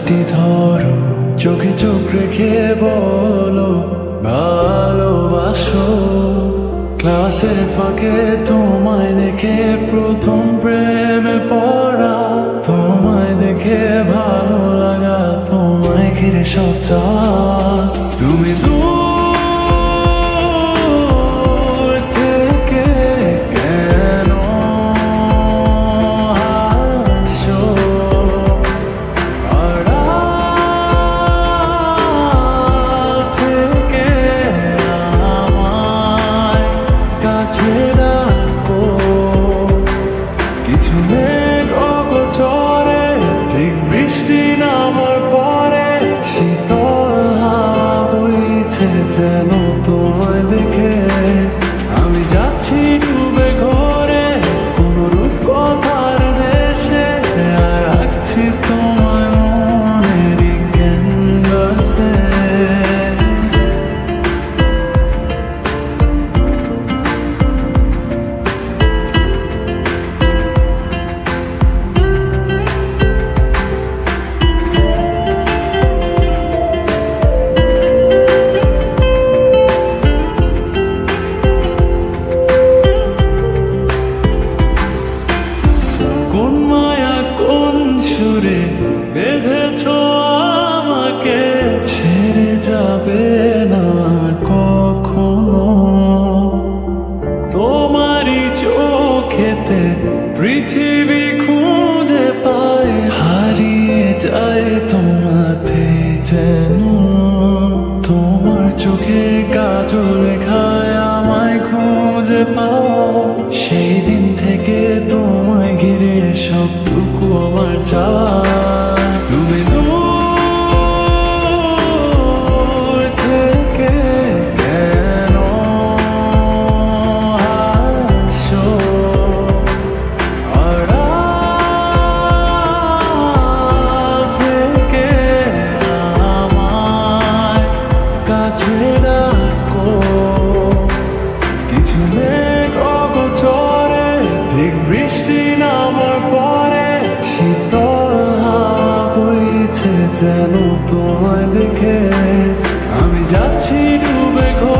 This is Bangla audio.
হাতটি ধরো, চোখে চোখ রেখে বলো ভালোবাসো। ক্লাসের ফাঁকে তোমায় দেখে প্রথম প্রেমে পড়া, তোমায় দেখে ভালো লাগা, তোমায় ঘিরে সব চাওয়া। তুমি দূর থেকে কেন আসো, আড়াল থেকে আমায় কাছে রাখো। কিছু মেঘ অগোচরে, ঠিক বৃষ্টি নামার পরে শীতল হাওয়া বইছে যেন তোমায় দেখে। আমি যাচ্ছি ডুবে ঘরে কোনো রূপকথার দেশে, আর রাখছি তোমায় মনেরই ক্যানভাসে। কোন মায়া কোন সুরে বেঁধেছ আমাকে, ছেড়ে যাবে না কখনো। তোমারই চোখেতে পৃথিবী খুঁজে পায়, হারিয়ে যায় তোমাতে যেন। তোমার চোখের কাজল রেখায় আমায় খুঁজে পাও, সেই দিন থেকে তোমায় ঘিরে সবটুকু আমার চাওয়া। তুমি দূর থেকে কেন আসো, আড়াল থেকে আমায় কাছে রাখো। কিছু মেঘ অগোচরে, ঠিক বৃষ্টি নামার পরে শীতল হাওয়া বইছে যেন তোমায় দেখে। আমি যাচ্ছি ডুবে ঘরে